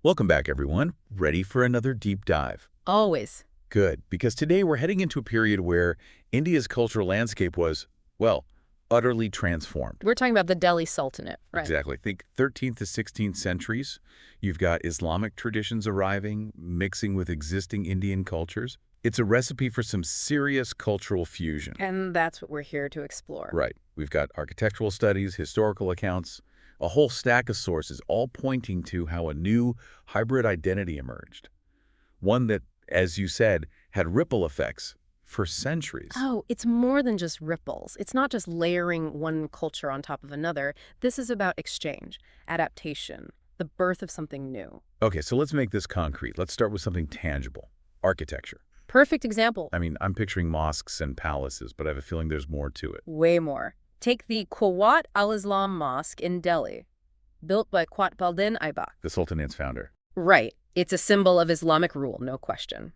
Welcome back, everyone. Ready for another deep dive? Always. Good, because today we're heading into a period where India's cultural landscape was, well, utterly transformed. We're talking about the Delhi Sultanate, right? Exactly. Think 13th to 16th centuries. You've got Islamic traditions arriving, mixing with existing Indian cultures. It's a recipe for some serious cultural fusion. And that's what we're here to explore. Right. We've got architectural studies, historical accounts, a whole stack of sources all pointing to how a new hybrid identity emerged. One that, as you said, had ripple effects for centuries. Oh, it's more than just ripples. It's not just layering one culture on top of another. This is about exchange, adaptation, the birth of something new. Okay, so let's make this concrete. Let's start with something tangible. Architecture. Perfect example. I mean, I'm picturing mosques and palaces, but I have a feeling there's more to it. Way more. Take the Quwwat al-Islam Mosque in Delhi, built by Qutbuddin Aibak. The Sultanate's founder. Right. It's a symbol of Islamic rule, no question.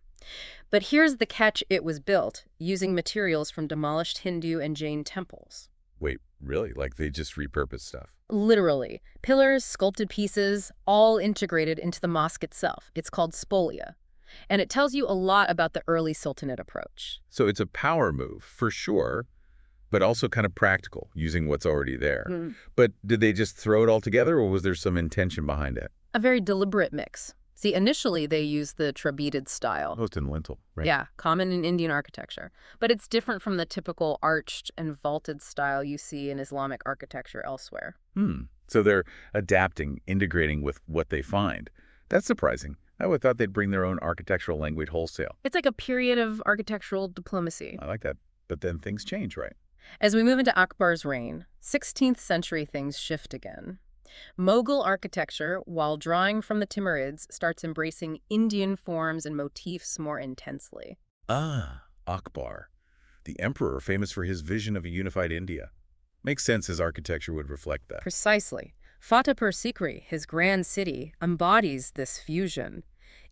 But here's the catch: it was built using materials from demolished Hindu and Jain temples. Wait, really? Like they just repurposed stuff? Literally. Pillars, sculpted pieces, all integrated into the mosque itself. It's called spolia. And it tells you a lot about the early Sultanate approach. So it's a power move, for sure, but also kind of practical, using what's already there. But did they just throw it all together, or was there some intention behind it? A very deliberate mix. See, initially they used the trabeated style. Post and lintel, right? Yeah, common in Indian architecture. But it's different from the typical arched and vaulted style you see in Islamic architecture elsewhere. So they're adapting, integrating with what they find. That's surprising. I would have thought they'd bring their own architectural language wholesale. It's like a period of architectural diplomacy. I like that. But then things change, right? As we move into Akbar's reign, 16th century things shift again. Mughal architecture, while drawing from the Timurids, starts embracing Indian forms and motifs more intensely. Ah, Akbar, the emperor famous for his vision of a unified India. Makes sense his architecture would reflect that. Precisely. Fatehpur Sikri, his grand city, embodies this fusion.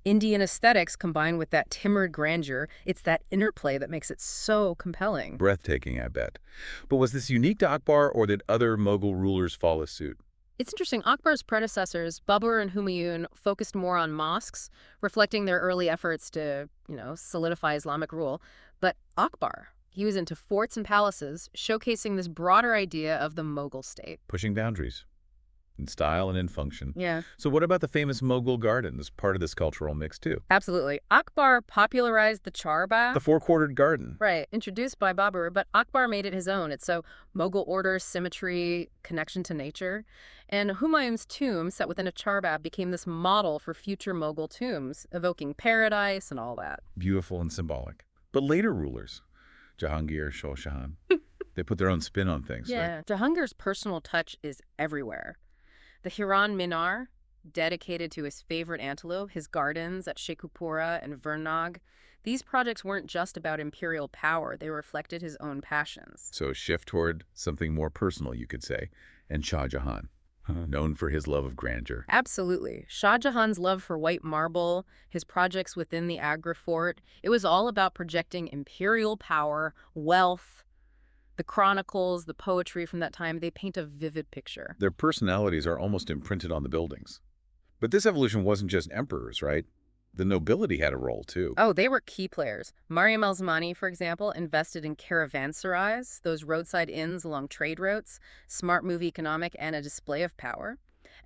Indian aesthetics combined with that Timurid grandeur, it's that interplay that makes it so compelling. Breathtaking, I bet. But was this unique to Akbar, or did other Mughal rulers follow suit? It's interesting. Akbar's predecessors, Babur and Humayun, focused more on mosques, reflecting their early efforts to, solidify Islamic rule. But Akbar, he was into forts and palaces, showcasing this broader idea of the Mughal state. Pushing boundaries. In style and in function. Yeah. So what about the famous Mughal garden as part of this cultural mix, too? Absolutely. Akbar popularized the charbagh. The four-quartered garden. Right, introduced by Babur, but Akbar made it his own. It's so Mughal order, symmetry, connection to nature. And Humayun's tomb, set within a charbagh, became this model for future Mughal tombs, evoking paradise and all that. Beautiful and symbolic. But later rulers, Jahangir, Shah Jahan, they put their own spin on things, Yeah, right? Jahangir's personal touch is everywhere. The Hiran Minar, dedicated to his favorite antelope, his gardens at Sheikhupura and Vernag, these projects weren't just about imperial power, they reflected his own passions. So a shift toward something more personal, you could say. And Shah Jahan, known for his love of grandeur. Absolutely. Shah Jahan's love for white marble, his projects within the Agra fort, it was all about projecting imperial power, wealth. The chronicles, the poetry from that time, they paint a vivid picture. Their personalities are almost imprinted on the buildings. But this evolution wasn't just emperors, right? The nobility had a role, too. Oh, they were key players. Mariam al-Zamani, for example, invested in caravanserais, those roadside inns along trade routes, smart move economic, and a display of power.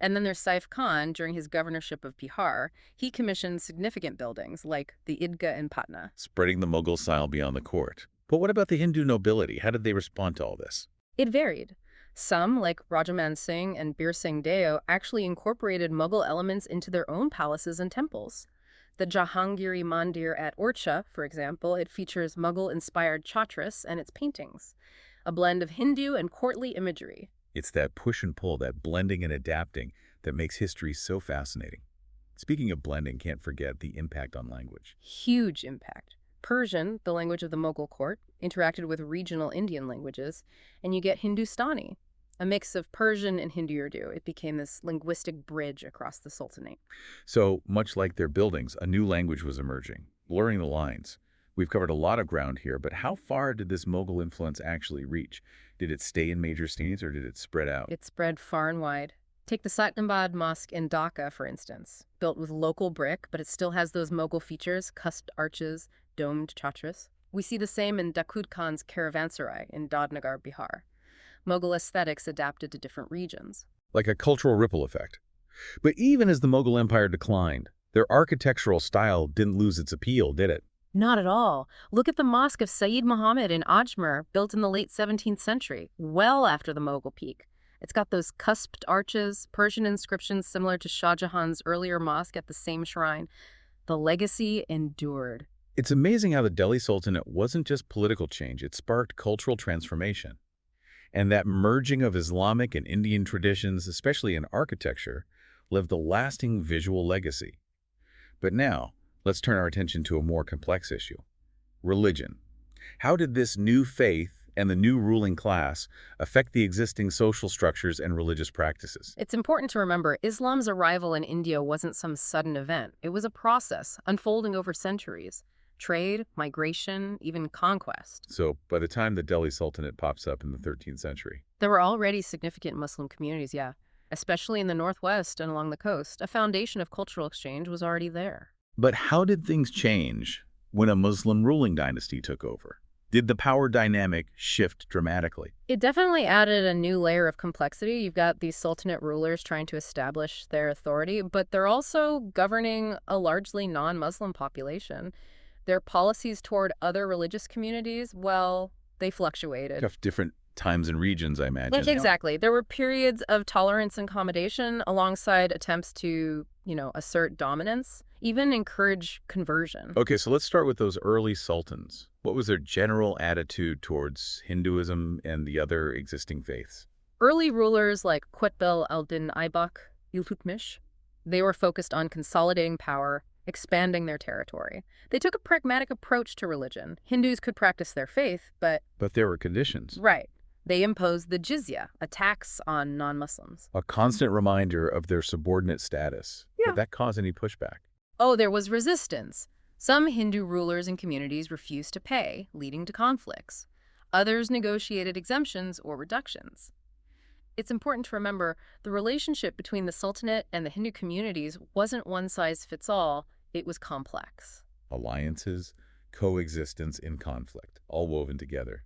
And then there's Saif Khan, during his governorship of Bihar, he commissioned significant buildings like the Idgah in Patna. Spreading the Mughal style beyond the court. But what about the Hindu nobility? How did they respond to all this? It varied. Some, like Rajaman Singh and Bir Singh Deo, actually incorporated Mughal elements into their own palaces and temples. The Jahangiri Mandir at Orcha, for example, it features Mughal-inspired chhatras and its paintings, a blend of Hindu and courtly imagery. It's that push and pull, that blending and adapting that makes history so fascinating. Speaking of blending, can't forget the impact on language. Huge impact. Persian, the language of the Mughal court, interacted with regional Indian languages, and you get Hindustani, a mix of Persian and Hindi Urdu. It became this linguistic bridge across the Sultanate. So, much like their buildings, a new language was emerging, blurring the lines. We've covered a lot of ground here, but how far did this Mughal influence actually reach? Did it stay in major cities or did it spread out? It spread far and wide. Take the Satnabad Mosque in Dhaka, for instance, built with local brick, but it still has those Mughal features, cusped arches, domed chhatras. We see the same in Dakud Khan's caravanserai in Dadnagar, Bihar. Mughal aesthetics adapted to different regions. Like a cultural ripple effect. But even as the Mughal Empire declined, their architectural style didn't lose its appeal, did it? Not at all. Look at the Mosque of Sayyid Muhammad in Ajmer, built in the late 17th century, well after the Mughal peak. It's got those cusped arches, Persian inscriptions similar to Shah Jahan's earlier mosque at the same shrine. The legacy endured. It's amazing how the Delhi Sultanate wasn't just political change, it sparked cultural transformation. And that merging of Islamic and Indian traditions, especially in architecture, left a lasting visual legacy. But now, let's turn our attention to a more complex issue: religion. How did this new faith and the new ruling class affect the existing social structures and religious practices? It's important to remember Islam's arrival in India wasn't some sudden event. It was a process unfolding over centuries. Trade, migration, even conquest. So, by the time the Delhi Sultanate pops up in the 13th century, There were already significant Muslim communities, yeah. Especially in the northwest and along the coast, a foundation of cultural exchange was already there. but how did things change when a Muslim ruling dynasty took over? Did the power dynamic shift dramatically? It definitely added a new layer of complexity. You've got these sultanate rulers trying to establish their authority, but they're also governing a largely non-Muslim population. Their policies toward other religious communities, well, they fluctuated. Of different times and regions, I imagine. Exactly. There were periods of tolerance and accommodation alongside attempts to, assert dominance, even encourage conversion. Okay, so let's start with those early sultans. What was their general attitude towards Hinduism and the other existing faiths? Early rulers like Qutb al-Din Aibak, Iltutmish, they were focused on consolidating power, expanding their territory. They took a pragmatic approach to religion. Hindus could practice their faith, but... But there were conditions. Right. They imposed the jizya, a tax on non-Muslims. A constant reminder of their subordinate status. Yeah. Did that cause any pushback? Oh, there was resistance. Some Hindu rulers and communities refused to pay, leading to conflicts. Others negotiated exemptions or reductions. It's important to remember the relationship between the Sultanate and the Hindu communities wasn't one-size-fits-all. It was complex. Alliances, coexistence in conflict, all woven together.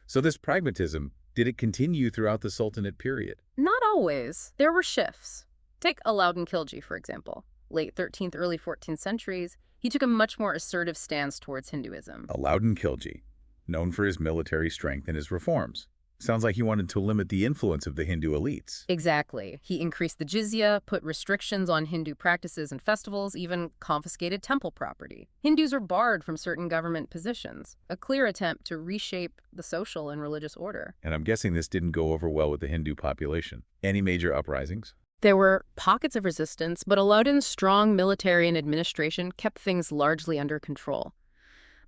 So this pragmatism, did it continue throughout the Sultanate period? Not always. There were shifts. Take Alauddin Khilji, for example. Late 13th, early 14th centuries, he took a much more assertive stance towards Hinduism. Alauddin Khilji, known for his military strength and his reforms. Sounds like he wanted to limit the influence of the Hindu elites. Exactly. He increased the jizya, put restrictions on Hindu practices and festivals, even confiscated temple property. Hindus are barred from certain government positions, a clear attempt to reshape the social and religious order. And I'm guessing this didn't go over well with the Hindu population. Any major uprisings? There were pockets of resistance, but Alauddin's strong military and administration kept things largely under control.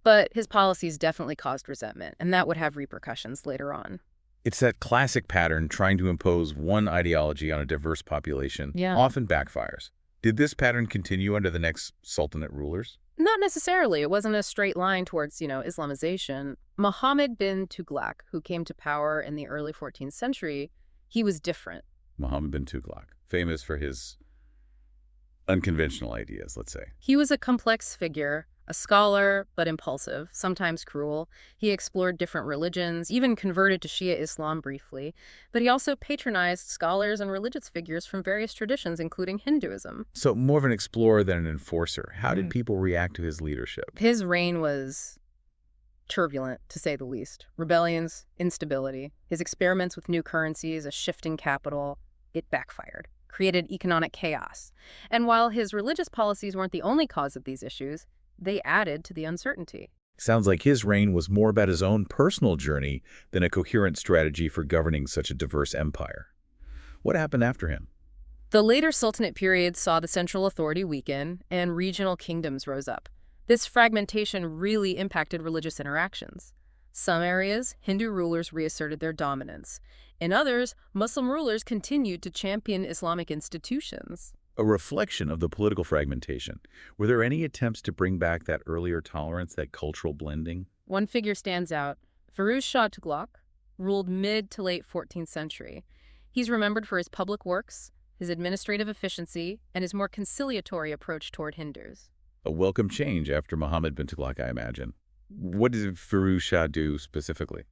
But his policies definitely caused resentment, and that would have repercussions later on. It's that classic pattern trying to impose one ideology on a diverse population, Yeah. often backfires. Did this pattern continue under the next Sultanate rulers? Not necessarily. It wasn't a straight line towards, Islamization. Muhammad bin Tughlaq, who came to power in the early 14th century, he was different. Muhammad bin Tughlaq, famous for his unconventional ideas, let's say. He was a complex figure, a scholar, but impulsive, sometimes cruel. He explored different religions, even converted to Shia Islam briefly, but he also patronized scholars and religious figures from various traditions, including Hinduism. So more of an explorer than an enforcer. How did people react to his leadership? His reign was turbulent, to say the least. Rebellions, instability. His experiments with new currencies, a shifting capital, it backfired, created economic chaos. And while his religious policies weren't the only cause of these issues, they added to the uncertainty. Sounds like his reign was more about his own personal journey than a coherent strategy for governing such a diverse empire. What happened after him? The later Sultanate period saw the central authority weaken and regional kingdoms rose up. This fragmentation really impacted religious interactions. Some areas, Hindu rulers reasserted their dominance. In others, Muslim rulers continued to champion Islamic institutions. A reflection of the political fragmentation. Were there any attempts to bring back that earlier tolerance, that cultural blending? One figure stands out. Firuz Shah Tughlaq ruled mid to late 14th century. He's remembered for his public works, his administrative efficiency, and his more conciliatory approach toward Hindus. A welcome change after Muhammad bin Tughlaq, I imagine. What did Firuz Shah do specifically?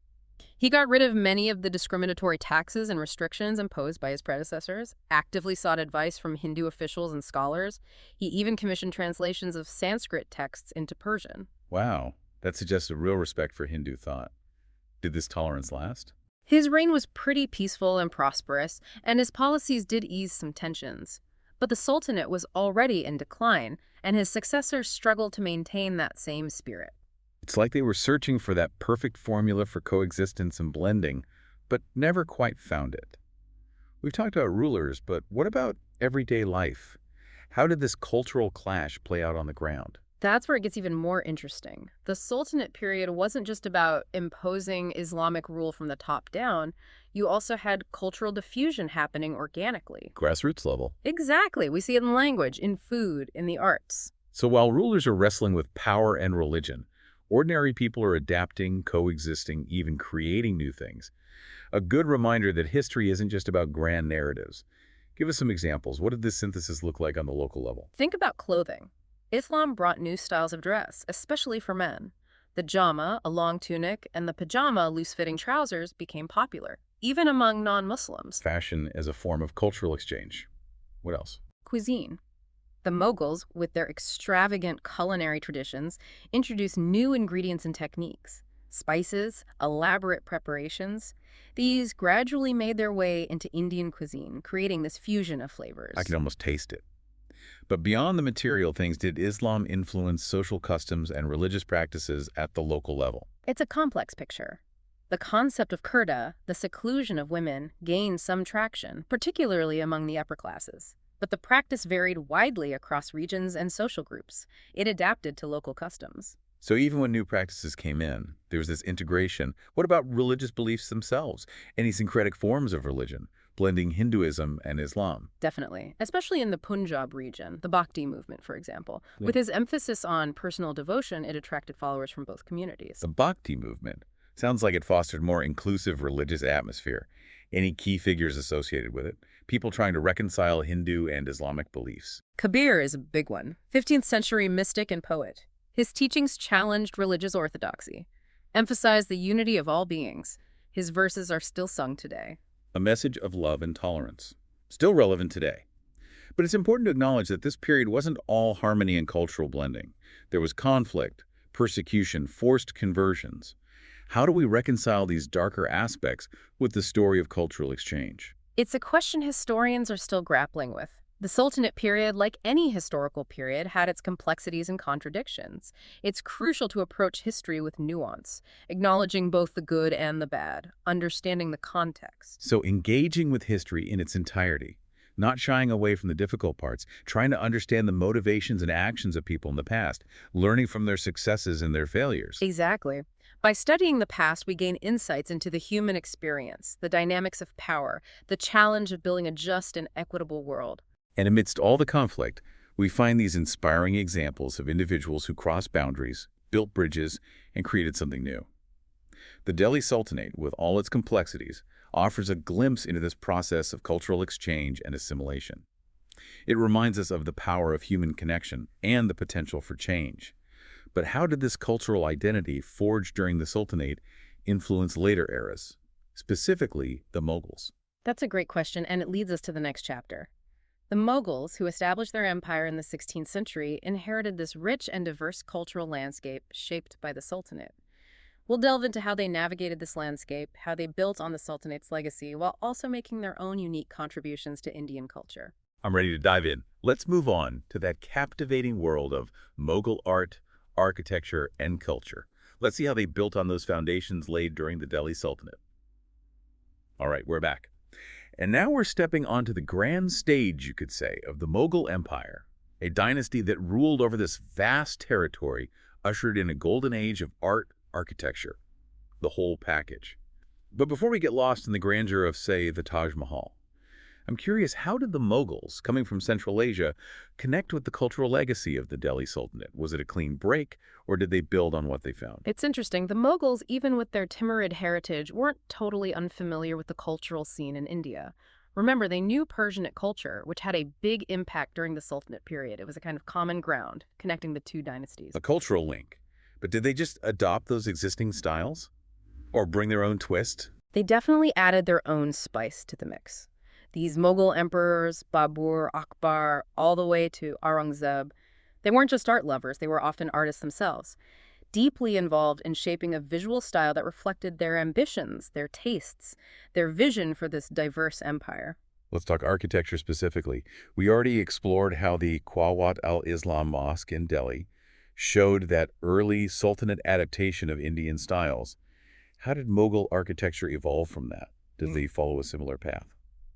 He got rid of many of the discriminatory taxes and restrictions imposed by his predecessors, actively sought advice from Hindu officials and scholars. He even commissioned translations of Sanskrit texts into Persian. Wow, that suggests a real respect for Hindu thought. Did this tolerance last? His reign was pretty peaceful and prosperous, and his policies did ease some tensions. But the Sultanate was already in decline, and his successors struggled to maintain that same spirit. It's like they were searching for that perfect formula for coexistence and blending, but never quite found it. We've talked about rulers, but what about everyday life? How did this cultural clash play out on the ground? That's where it gets even more interesting. The Sultanate period wasn't just about imposing Islamic rule from the top down. You also had cultural diffusion happening organically. Grassroots level. Exactly. We see it in language, in food, in the arts. So while rulers are wrestling with power and religion, ordinary people are adapting, coexisting, even creating new things. A good reminder that history isn't just about grand narratives. Give us some examples. What did this synthesis look like on the local level? Think about clothing. Islam brought new styles of dress, especially for men. The jama, a long tunic, and the pajama, loose-fitting trousers, became popular, even among non-Muslims. Fashion as a form of cultural exchange. What else? Cuisine. The Mughals, with their extravagant culinary traditions, introduced new ingredients and techniques. Spices, elaborate preparations. These gradually made their way into Indian cuisine, creating this fusion of flavors. I can almost taste it. But beyond the material things, did Islam influence social customs and religious practices at the local level? It's a complex picture. The concept of kurda, the seclusion of women, gained some traction, particularly among the upper classes. But the practice varied widely across regions and social groups. It adapted to local customs. So even when new practices came in, there was this integration. What about religious beliefs themselves? Any syncretic forms of religion, blending Hinduism and Islam? Definitely, especially in the Punjab region, the Bhakti movement, for example. With his emphasis on personal devotion, it attracted followers from both communities. The Bhakti movement sounds like it fostered more inclusive religious atmosphere. Any key figures associated with it? People trying to reconcile Hindu and Islamic beliefs. Kabir is a big one, 15th century mystic and poet. His teachings challenged religious orthodoxy, emphasized the unity of all beings. His verses are still sung today. A message of love and tolerance, still relevant today. But it's important to acknowledge that this period wasn't all harmony and cultural blending. There was conflict, persecution, forced conversions. How do we reconcile these darker aspects with the story of cultural exchange? It's a question historians are still grappling with. The Sultanate period, like any historical period, had its complexities and contradictions. It's crucial to approach history with nuance, acknowledging both the good and the bad, understanding the context. So engaging with history in its entirety, not shying away from the difficult parts, trying to understand the motivations and actions of people in the past, learning from their successes and their failures. Exactly. By studying the past, we gain insights into the human experience, the dynamics of power, the challenge of building a just and equitable world. And amidst all the conflict, we find these inspiring examples of individuals who crossed boundaries, built bridges, and created something new. The Delhi Sultanate, with all its complexities, offers a glimpse into this process of cultural exchange and assimilation. It reminds us of the power of human connection and the potential for change. But how did this cultural identity forged during the Sultanate influence later eras, specifically the Mughals? That's a great question, and it leads us to the next chapter. The Mughals, who established their empire in the 16th century, inherited this rich and diverse cultural landscape shaped by the Sultanate. We'll delve into how they navigated this landscape, how they built on the Sultanate's legacy, while also making their own unique contributions to Indian culture. I'm ready to dive in. Let's move on to that captivating world of Mughal art, architecture, and culture. Let's see how they built on those foundations laid during the Delhi Sultanate. All right, we're back. And now we're stepping onto the grand stage, you could say, of the Mughal Empire, a dynasty that ruled over this vast territory, ushered in a golden age of art, architecture, the whole package. But before we get lost in the grandeur of, say, the Taj Mahal, I'm curious, how did the Mughals, coming from Central Asia, connect with the cultural legacy of the Delhi Sultanate? Was it a clean break, or did they build on what they found? It's interesting. The Mughals, even with their Timurid heritage, weren't totally unfamiliar with the cultural scene in India. Remember, they knew Persianate culture, which had a big impact during the Sultanate period. It was a kind of common ground connecting the two dynasties. A cultural link. But did they just adopt those existing styles? Or bring their own twist? They definitely added their own spice to the mix. These Mughal emperors, Babur, Akbar, all the way to Aurangzeb, they weren't just art lovers, they were often artists themselves, deeply involved in shaping a visual style that reflected their ambitions, their tastes, their vision for this diverse empire. Let's talk architecture specifically. We already explored how the Quwwat al-Islam Mosque in Delhi showed that early Sultanate adaptation of Indian styles. How did Mughal architecture evolve from that? Did they follow a similar path?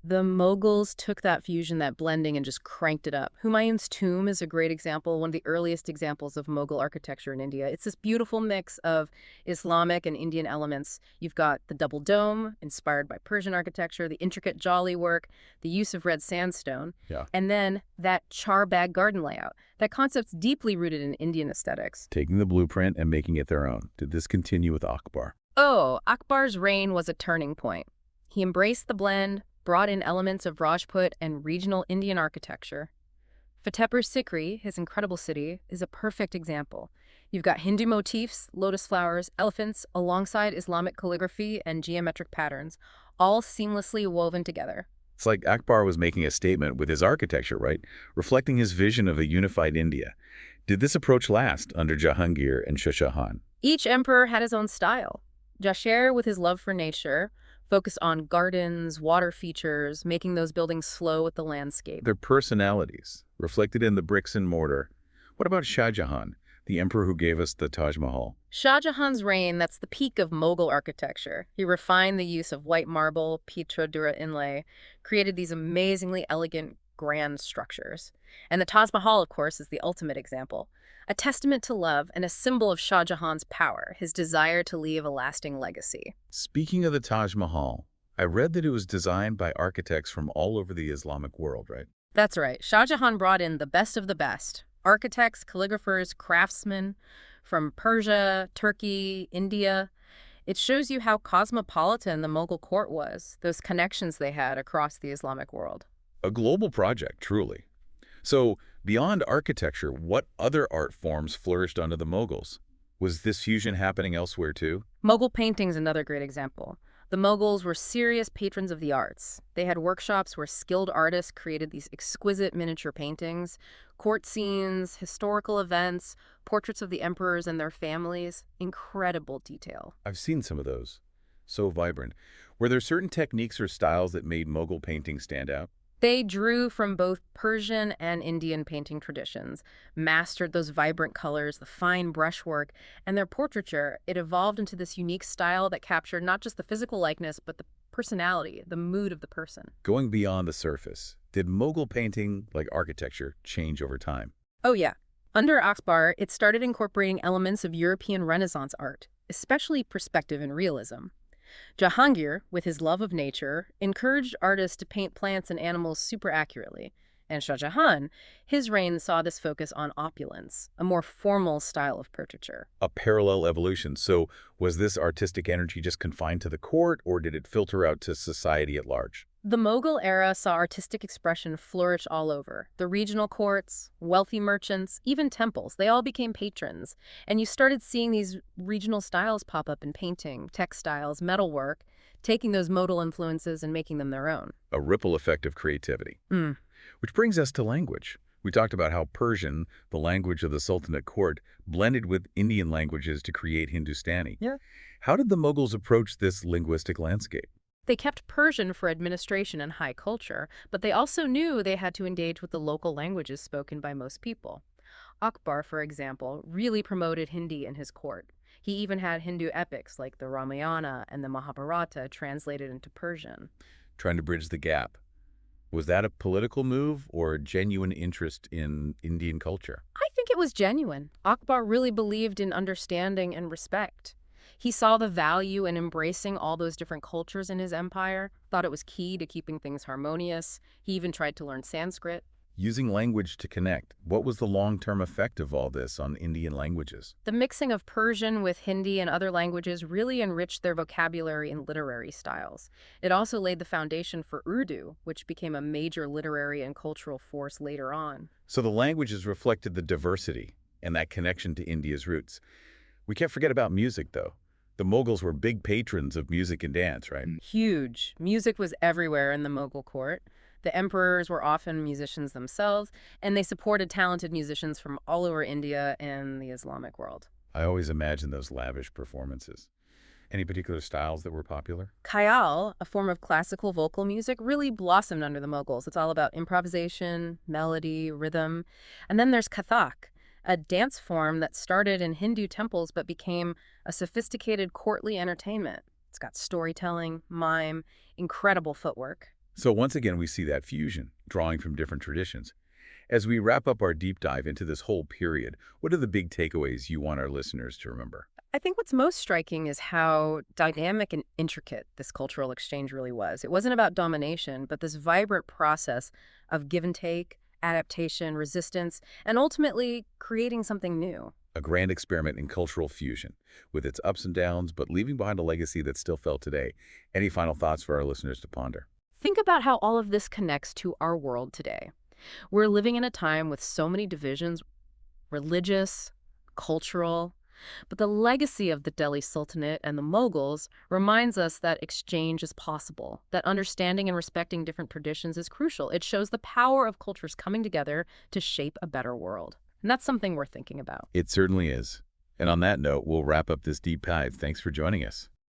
The Mughals took that fusion, that blending, and just cranked it up. Humayun's tomb is a great example, one of the earliest examples of Mughal architecture in India. It's this beautiful mix of Islamic and Indian elements. You've got the double dome, inspired by Persian architecture, the intricate jolly work, the use of red sandstone, Yeah. and then that charbagh garden layout. That concept's deeply rooted in Indian aesthetics. Taking the blueprint and making it their own. Did this continue with Akbar? Oh, Akbar's reign was a turning point. He embraced the blend, brought in elements of Rajput and regional Indian architecture. Fatehpur Sikri, his incredible city, is a perfect example. You've got Hindu motifs, lotus flowers, elephants, alongside Islamic calligraphy and geometric patterns, all seamlessly woven together. It's like Akbar was making a statement with his architecture, right? Reflecting his vision of a unified India. Did this approach last under Jahangir and Shah Jahan? Each emperor had his own style. Jashir, with his love for nature, focused on gardens, water features, making those buildings slow with the landscape. Their personalities, reflected in the bricks and mortar. What about Shah Jahan, the emperor who gave us the Taj Mahal? Shah Jahan's reign, that's the peak of Mughal architecture. He refined the use of white marble, Pitra Dura inlay, created these amazingly elegant, grand structures. And the Taj Mahal, of course, is the ultimate example. A testament to love and a symbol of Shah Jahan's power, his desire to leave a lasting legacy. Speaking of the Taj Mahal, I read that it was designed by architects from all over the Islamic world, right? That's right. Shah Jahan brought in the best of the best. Architects, calligraphers, craftsmen from Persia, Turkey, India. It shows you how cosmopolitan the Mughal court was, those connections they had across the Islamic world. A global project, truly. So, beyond architecture, what other art forms flourished under the Mughals? Was this fusion happening elsewhere too? Mughal painting's another great example. The Mughals were serious patrons of the arts. They had workshops where skilled artists created these exquisite miniature paintings, court scenes, historical events, portraits of the emperors and their families. Incredible detail. I've seen some of those. So vibrant. Were there certain techniques or styles that made Mughal painting stand out? They drew from both Persian and Indian painting traditions, mastered those vibrant colors, the fine brushwork, and their portraiture. It evolved into this unique style that captured not just the physical likeness, but the personality, the mood of the person. Going beyond the surface, did Mughal painting, like architecture, change over time? Oh yeah. Under Akbar, it started incorporating elements of European Renaissance art, especially perspective and realism. Jahangir, with his love of nature, encouraged artists to paint plants and animals super accurately. And Shah Jahan, his reign saw this focus on opulence, a more formal style of portraiture. A parallel evolution. So was this artistic energy just confined to the court, or did it filter out to society at large? The Mughal era saw artistic expression flourish all over. The regional courts, wealthy merchants, even temples, they all became patrons. And you started seeing these regional styles pop up in painting, textiles, metalwork, taking those modal influences and making them their own. A ripple effect of creativity. Which brings us to language. We talked about how Persian, the language of the Sultanate court, blended with Indian languages to create Hindustani. Yeah. How did the Mughals approach this linguistic landscape? They kept Persian for administration and high culture, but they also knew they had to engage with the local languages spoken by most people. Akbar, for example, really promoted Hindi in his court. He even had Hindu epics like the Ramayana and the Mahabharata translated into Persian. Trying to bridge the gap. Was that a political move or a genuine interest in Indian culture? I think it was genuine. Akbar really believed in understanding and respect. He saw the value in embracing all those different cultures in his empire, thought it was key to keeping things harmonious. He even tried to learn Sanskrit. Using language to connect, what was the long-term effect of all this on Indian languages? The mixing of Persian with Hindi and other languages really enriched their vocabulary and literary styles. It also laid the foundation for Urdu, which became a major literary and cultural force later on. So the languages reflected the diversity and that connection to India's roots. We can't forget about music, though. The Mughals were big patrons of music and dance, right? Huge. Music was everywhere in the Mughal court. The emperors were often musicians themselves, and they supported talented musicians from all over India and the Islamic world. I always imagine those lavish performances. Any particular styles that were popular? Khyal, a form of classical vocal music, really blossomed under the Mughals. It's all about improvisation, melody, rhythm. And then there's Kathak, a dance form that started in Hindu temples but became a sophisticated courtly entertainment. It's got storytelling, mime, incredible footwork. So once again, we see that fusion, drawing from different traditions. As we wrap up our deep dive into this whole period, what are the big takeaways you want our listeners to remember? I think what's most striking is how dynamic and intricate this cultural exchange really was. It wasn't about domination, but this vibrant process of give and take, adaptation, resistance, and ultimately creating something new. A grand experiment in cultural fusion, with its ups and downs, but leaving behind a legacy that's still felt today. Any final thoughts for our listeners to ponder? Think about how all of this connects to our world today. We're living in a time with so many divisions, religious, cultural, but the legacy of the Delhi Sultanate and the Mughals reminds us that exchange is possible, that understanding and respecting different traditions is crucial. It shows the power of cultures coming together to shape a better world. And that's something we're thinking about. It certainly is. And on that note, we'll wrap up this deep dive. Thanks for joining us.